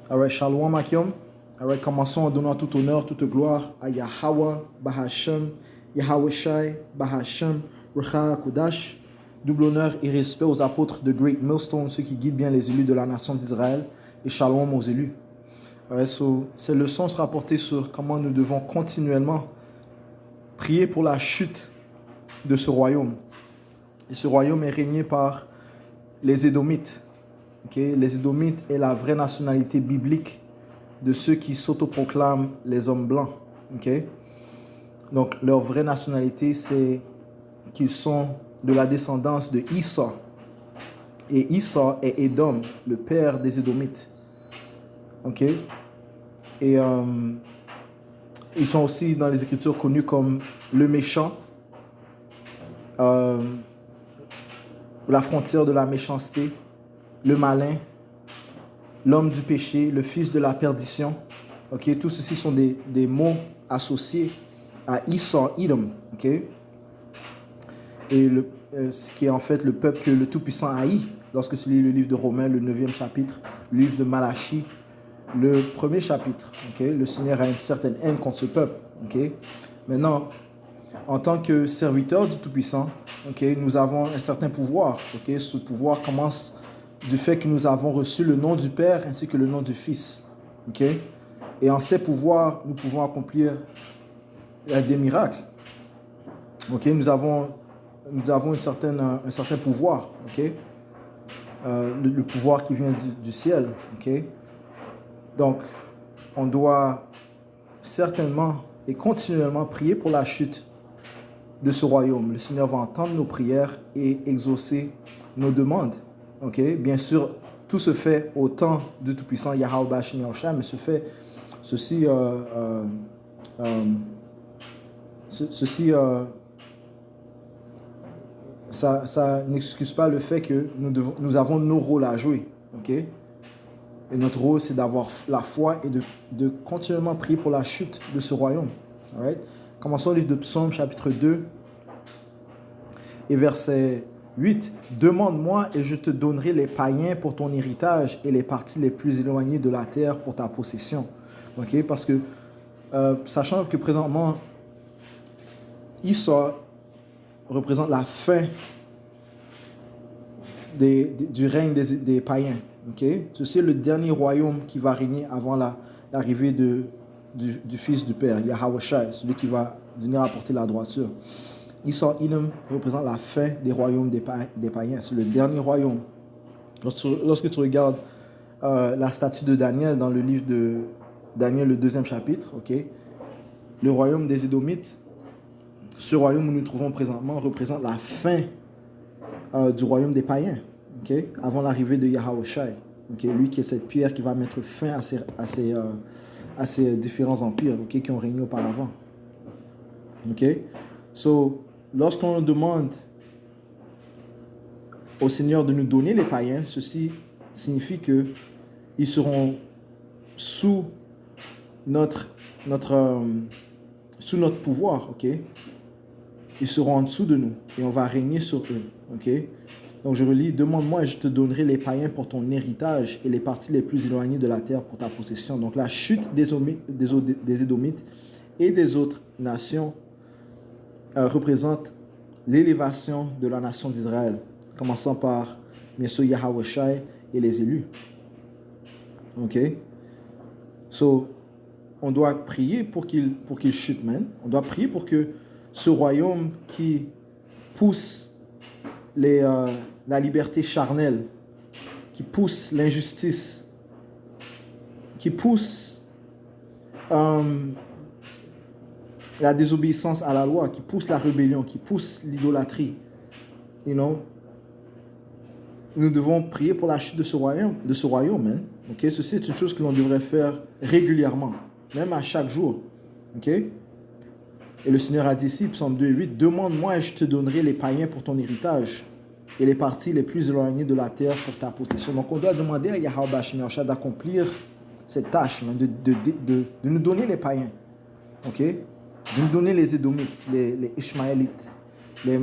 Alright, Shalom Akim. Alright, commençons en donnant tout honneur, toute gloire à Yahweh, Bahashem, Yahweh Shai, Bahashem, Recha Kodash. Double honneur et respect aux apôtres de Great Millstone, ceux qui guident bien les élus de la nation d'Israël. Et Shalom aux élus. Alright, so, ces leçons sera portées sur comment nous devons continuellement prier pour la chute de ce royaume. Et ce royaume est régné par les Édomites. Okay? Les Édomites est la vraie nationalité biblique de ceux qui s'autoproclament les hommes blancs. Okay? Donc, leur vraie nationalité, c'est qu'ils sont de la descendance de Issa. Et Issa est Édom, le père des Édomites. Okay? Et ils sont aussi dans les Écritures connus comme le méchant, la frontière de la méchanceté, le malin, l'homme du péché, le fils de la perdition. Okay? Tout ceci sont des mots associés à Issa, Edom. Okay? Et ce qui est en fait le peuple que le Tout-Puissant haït. Lorsque tu lis le livre de Romains, le 9e chapitre, le livre de Malachie, le 1er chapitre. Okay? Le Seigneur a une certaine haine contre ce peuple. Okay? Maintenant, en tant que serviteur du Tout-Puissant, okay, nous avons un certain pouvoir. Okay? Ce pouvoir commence du fait que nous avons reçu le nom du Père ainsi que le nom du Fils. Okay? Et en ces pouvoirs, nous pouvons accomplir des miracles. Okay? Nous avons un certain pouvoir. Okay? Le pouvoir qui vient du ciel. Okay? Donc, on doit certainement et continuellement prier pour la chute de ce royaume. Le Seigneur va entendre nos prières et exaucer nos demandes. Okay? Bien sûr, tout se fait au temps du Tout-Puissant Yahweh Bashim Yahushua, mais ça n'excuse pas le fait que nous avons nos rôles à jouer. Okay? Et notre rôle, c'est d'avoir la foi et de continuellement prier pour la chute de ce royaume. Alright? Commençons le livre de Psaume, chapitre 2, et verset 8. « Demande-moi et je te donnerai les païens pour ton héritage et les parties les plus éloignées de la terre pour ta possession. » Okay? Parce que, sachant que présentement, Issa représente la fin du règne des païens. Okay? Ceci est le dernier royaume qui va régner avant l'arrivée du Fils du Père, Yahweh Shai, celui qui va venir apporter la droiture. Issa Edom représente la fin des royaumes des païens. C'est le dernier royaume. Lorsque tu regardes la statue de Daniel dans le livre de Daniel, le 2e chapitre, okay, le royaume des Édomites, ce royaume où nous nous trouvons présentement, représente la fin du royaume des païens, okay, avant l'arrivée de Yahweh Shai. Okay, lui qui est cette pierre qui va mettre fin à ces différents empires, okay, qui ont régné auparavant. Okay? So, lorsqu'on demande au Seigneur de nous donner les païens, ceci signifie qu'ils seront sous notre pouvoir. Okay? Ils seront en dessous de nous et on va régner sur eux. Okay? Donc je relis, demande-moi et je te donnerai les païens pour ton héritage et les parties les plus éloignées de la terre pour ta possession. Donc la chute des Édomites et des autres nations représente l'élévation de la nation d'Israël, commençant par bien sûr Yahweh Shai et les élus. Ok? So, on doit prier pour qu'il chute, man. On doit prier pour que ce royaume qui pousse la liberté charnelle, qui pousse l'injustice, qui pousse la désobéissance à la loi, qui pousse la rébellion, qui pousse l'idolâtrie. You know? Nous devons prier pour la chute de ce royaume, man. Okay? Ceci est une chose que l'on devrait faire régulièrement, même à chaque jour. Okay? Et le Seigneur a dit ici, Psaume 2:8, « Demande-moi et je te donnerai les païens pour ton héritage et les parties les plus éloignées de la terre pour ta possession. » Donc on doit demander à Yahweh Bashim Yahushua d'accomplir cette tâche, man, de nous donner les païens. Okay? De nous donner les Édomites, les Ishmaélites, les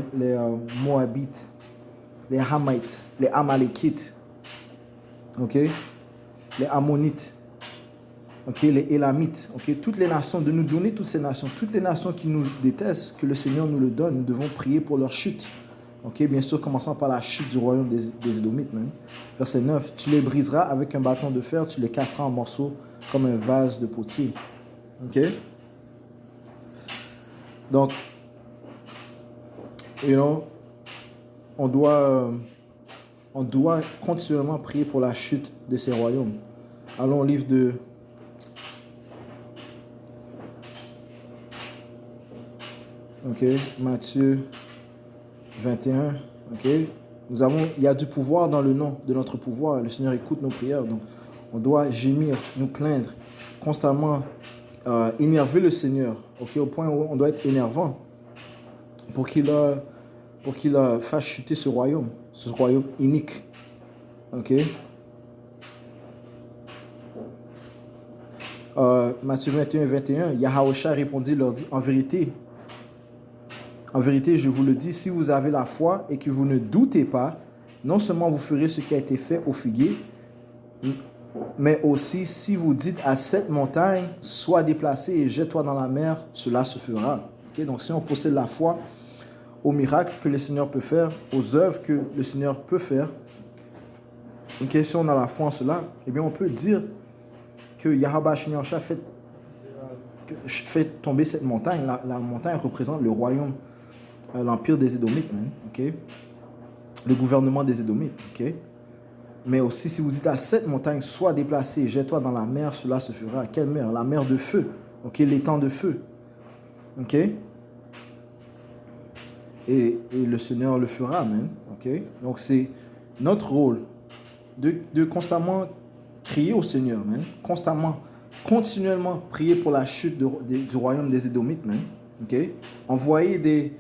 Moabites, les Hamites, les Amalekites, okay? Les Ammonites, ok, les Élamites, ok, toutes les nations, de nous donner toutes ces nations, toutes les nations qui nous détestent, que le Seigneur nous le donne, nous devons prier pour leur chute. Ok, bien sûr, commençant par la chute du royaume des Édomites. Même. Verset 9, tu les briseras avec un bâton de fer, tu les casseras en morceaux comme un vase de potier. Ok. Donc, on doit continuellement prier pour la chute de ces royaumes. Allons au livre de Matthieu 21. Il y a du pouvoir dans le nom de notre pouvoir. Le Seigneur écoute nos prières. Donc, on doit gémir, nous plaindre, constamment énerver le Seigneur. Au point où on doit être énervant pour qu'il fasse chuter ce royaume inique. Matthieu 21, 21, Yahawashi répondit, leur dit, en vérité, je vous le dis, si vous avez la foi et que vous ne doutez pas, non seulement vous ferez ce qui a été fait au figuier, mais aussi si vous dites à cette montagne, sois déplacée et jette-toi dans la mer, cela se fera. Donc si on possède la foi aux miracles que le Seigneur peut faire, aux œuvres que le Seigneur peut faire, si on a la foi en cela, eh bien on peut dire que Yahweh fait tomber cette montagne. La montagne représente le royaume, l'empire des Édomites, le gouvernement des Édomites. Mais aussi, si vous dites à cette montagne, sois déplacée, jette-toi dans la mer, cela se fera. Quelle mer? La mer de feu, l'étang de feu. Et le Seigneur le fera, amen. Donc c'est notre rôle de constamment crier au Seigneur, man. Continuellement prier pour la chute du royaume des Édomites, man. Envoyer des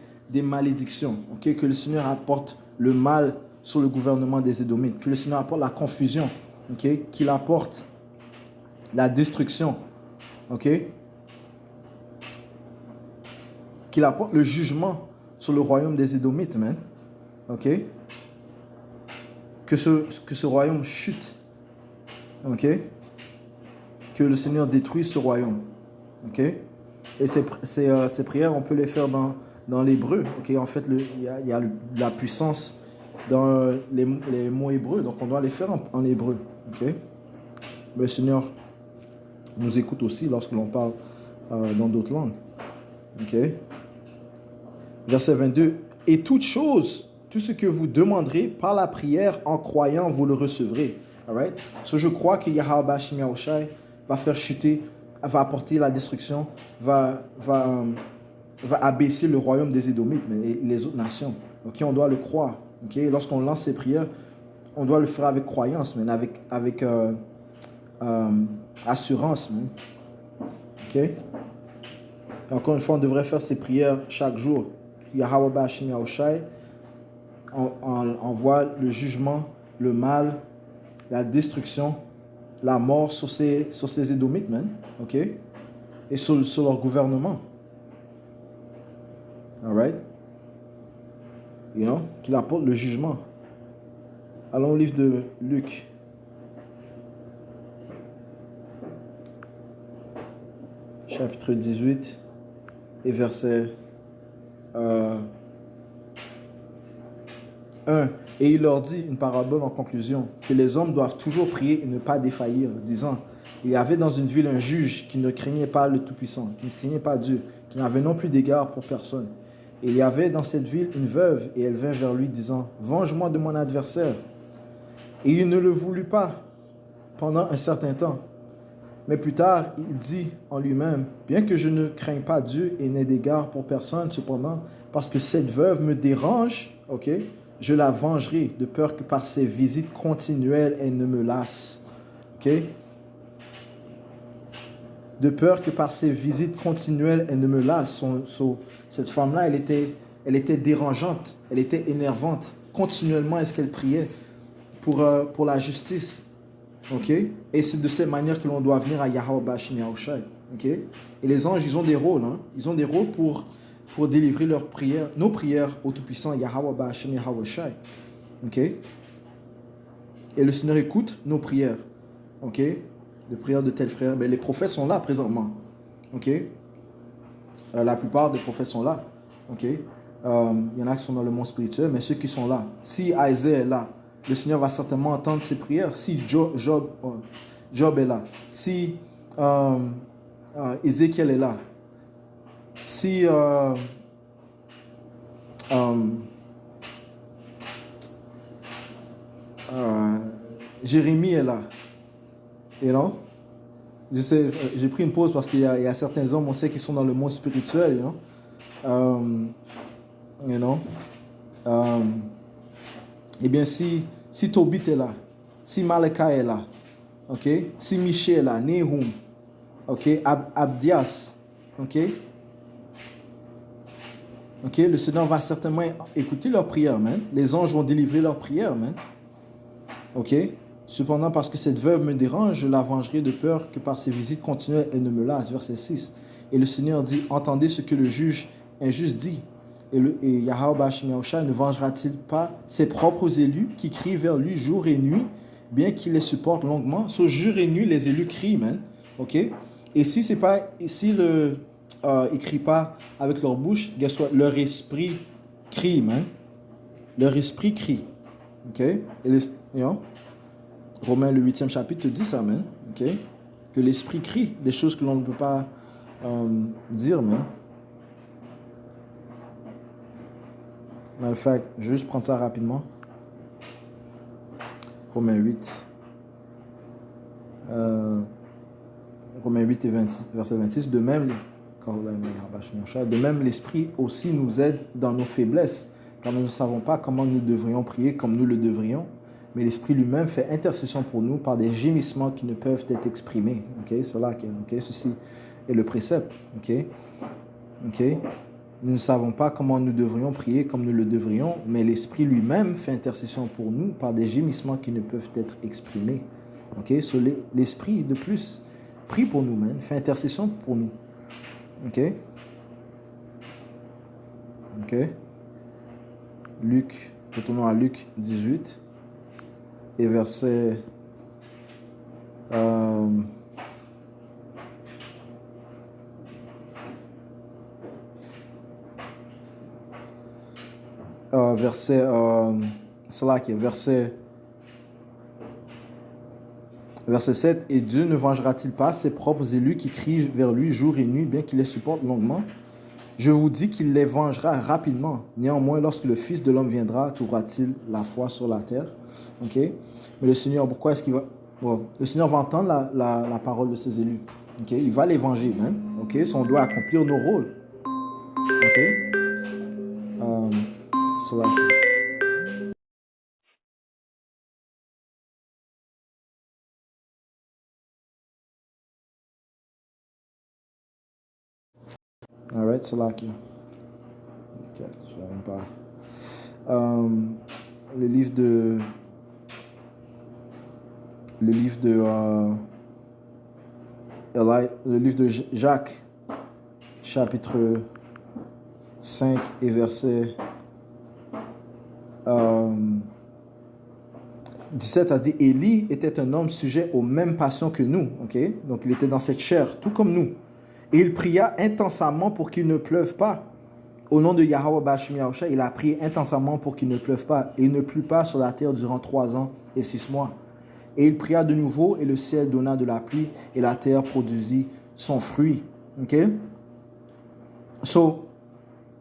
malédictions, que le Seigneur apporte le mal sur le gouvernement des Édomites, que le Seigneur apporte la confusion, qu'il apporte la destruction, qu'il apporte le jugement sur le royaume des Édomites, man. Que ce royaume chute, que le Seigneur détruise ce royaume, et ces prières, on peut les faire dans l'hébreu, en fait, il y a la puissance dans les mots hébreux, donc on doit les faire en hébreu, Mais le Seigneur nous écoute aussi lorsque l'on parle dans d'autres langues, Verset 22, et toute chose, tout ce que vous demanderez par la prière en croyant, vous le recevrez. Alright? So je crois que Yahweh Shai va faire chuter, va apporter la destruction, va abaisser le royaume des Édomites et les autres nations. On doit le croire. Lorsqu'on lance ces prières, on doit le faire avec croyance, mais avec assurance. Et encore une fois, on devrait faire ces prières chaque jour. Yahweh Shai envoie le jugement, le mal, la destruction, la mort sur ces Édomites, et sur leur gouvernement. Alright? Qu'il apporte le jugement. Allons au livre de Luc. Chapitre 18 et verset 1. Et il leur dit une parabole en conclusion, que les hommes doivent toujours prier et ne pas défaillir, disant, il y avait dans une ville un juge qui ne craignait pas le Tout-Puissant, qui ne craignait pas Dieu, qui n'avait non plus d'égard pour personne. Et il y avait dans cette ville une veuve, et elle vint vers lui, disant, venge-moi de mon adversaire. Et il ne le voulut pas pendant un certain temps. Mais plus tard, il dit en lui-même, bien que je ne craigne pas Dieu et n'ai d'égard pour personne, cependant, parce que cette veuve me dérange, je la vengerai, de peur que par ses visites continuelles, elle ne me lasse. De peur que par ses visites continuelles, elle ne me lasse. Cette femme-là, elle était dérangeante, elle était énervante. Continuellement, est-ce qu'elle priait pour la justice. Et c'est de cette manière que l'on doit venir à Yahweh Bashim Yahushai. Et les anges, ils ont des rôles. Ils ont des rôles pour délivrer leurs prières, nos prières au Tout-Puissant Yahweh Bashim Yahushai. Et le Seigneur écoute nos prières. de prière de tel frère. Mais les prophètes sont là présentement. Ok? La plupart des prophètes sont là. Ok? Il y en a qui sont dans le monde spirituel, mais ceux qui sont là. Si Isaiah est là, le Seigneur va certainement entendre ses prières. Si Job est là, si Ézéchiel est là, si Jérémie est là, you know? Je sais, j'ai pris une pause parce qu'il y a certains hommes, on sait qu'ils sont dans le monde spirituel, you know? You know? Eh bien, si Tobit est là, si Malachi est là, ok? Si Michel est là, Nehum, ok? Abdias, ok? Ok? Le Seigneur va certainement écouter leurs prières, man. Les anges vont délivrer leurs prières, man. Ok? Cependant, parce que cette veuve me dérange, je la vengerai de peur que par ses visites continuelles, elle ne me lasse. Verset 6. Et le Seigneur dit, entendez ce que le juge injuste dit. Et Yahweh Bashim Yahushua ne vengera-t-il pas ses propres élus qui crient vers lui jour et nuit, bien qu'il les supporte longuement? So, jour et nuit, les élus crient, man. Ok? Et si c'est pas, si ils crient pas avec leur bouche, guess what? Leur esprit crie, man. Leur esprit crie. Ok? Et you know? Romains, le 8e chapitre, te dit ça, man. Ok? Que l'esprit crie des choses que l'on ne peut pas dire, man. Dans le fait, je vais juste prendre ça rapidement. Romains 8. Romains 8 et 26, verset 26. De même, l'esprit aussi nous aide dans nos faiblesses, car nous ne savons pas comment nous devrions prier comme nous le devrions. Mais l'Esprit lui-même fait intercession pour nous par des gémissements qui ne peuvent être exprimés. Ok, c'est là que ceci est le précepte. Ok. Nous ne savons pas comment nous devrions prier comme nous le devrions, mais l'Esprit lui-même fait intercession pour nous par des gémissements qui ne peuvent être exprimés. Ok, l'Esprit de plus prie pour nous, man, fait intercession pour nous. Ok. Luc, retournons à Luc 18. Et verset verset 7. Et Dieu ne vengera-t-il pas ses propres élus qui crient vers lui jour et nuit, bien qu'il les supporte longuement? Je vous dis qu'il les vengera rapidement. Néanmoins, lorsque le Fils de l'homme viendra, trouvera-t-il la foi sur la terre? Ok. Mais le Seigneur, pourquoi est-ce qu'il va... Bon, le Seigneur va entendre la parole de ses élus. Ok. Il va les venger, même. Ok. So on doit accomplir nos rôles. Ok. So alright, c'est là qui... Ok, je ne même pas... le livre de Jacques, chapitre 5 et verset 17, ça dit, Élie était un homme sujet aux mêmes passions que nous. Okay? Donc il était dans cette chair, tout comme nous. Et il pria intensément pour qu'il ne pleuve pas. Au nom de Yahweh Bashim Yahushua, il a prié intensément pour qu'il ne pleuve pas. Et il ne plut pas sur la terre durant 3 ans et 6 mois. Et il pria de nouveau, et le ciel donna de la pluie, et la terre produisit son fruit. Ok? So,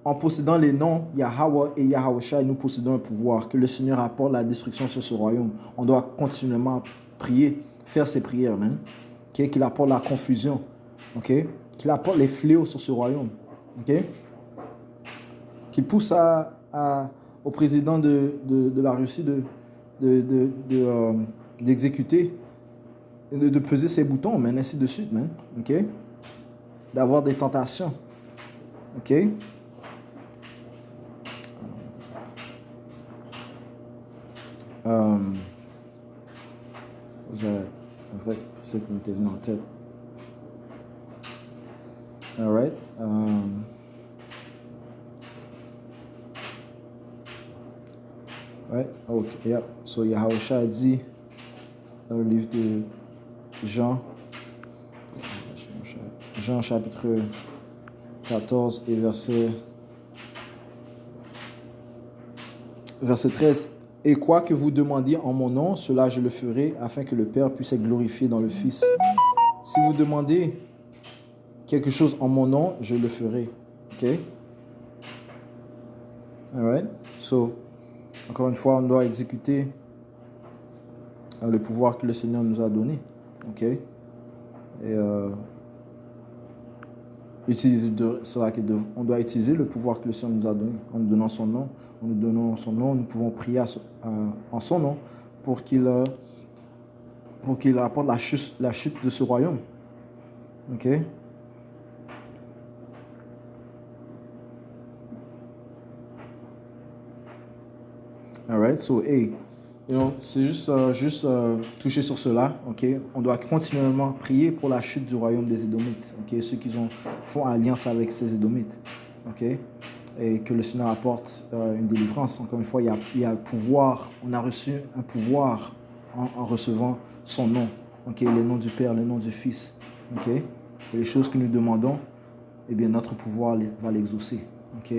en possédant les noms Yahweh et Yahushua, nous possédons un pouvoir. Que le Seigneur apporte la destruction sur ce royaume. On doit continuellement prier, faire ses prières, man. Okay? Qu'il apporte la confusion. Okay? Qu'il apporte les fléaux sur ce royaume. Okay? Qu'il pousse au président de la Russie d'exécuter, de peser ses boutons, man, ainsi de suite, man. Ok? D'avoir des tentations. Ok? J'ai un vrai précepte qui m'était venu en tête. Alright. Right? Okay, yep. So Yahushua dit dans le livre de Jean, Jean chapitre 14 et verset 13. Et quoi que vous demandiez en mon nom, cela je le ferai, afin que le Père puisse être glorifié dans le Fils. Si vous demandez quelque chose en mon nom, je le ferai. OK? Alright? So, encore une fois, on doit exécuter le pouvoir que le Seigneur nous a donné. OK? Et on doit utiliser le pouvoir que le Seigneur nous a donné en nous donnant son nom. En nous donnant son nom, nous pouvons prier en son nom pour qu'il apporte la chute de ce royaume. OK? Alright, so hey, c'est juste toucher sur cela, ok? On doit continuellement prier pour la chute du royaume des Édomites, ok? Ceux qui font alliance avec ces Édomites, ok? Et que le Seigneur apporte une délivrance. Encore une fois, il y a le pouvoir, on a reçu un pouvoir en recevant son nom, ok? Le nom du Père, le nom du Fils, ok? Et les choses que nous demandons, eh bien, notre pouvoir va l'exaucer, ok?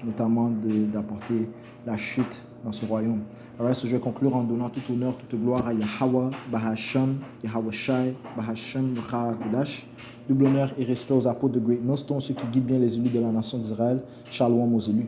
Notamment d'apporter la chute dans ce royaume. Alors, je vais conclure en donnant tout honneur, toute gloire à Yahweh, Bahasham, Yahweh Shai, Bahasham, Kodash. Double honneur et respect aux apôtres de Great Millstone, ceux qui guident bien les élus de la nation d'Israël. Shalom aux élus.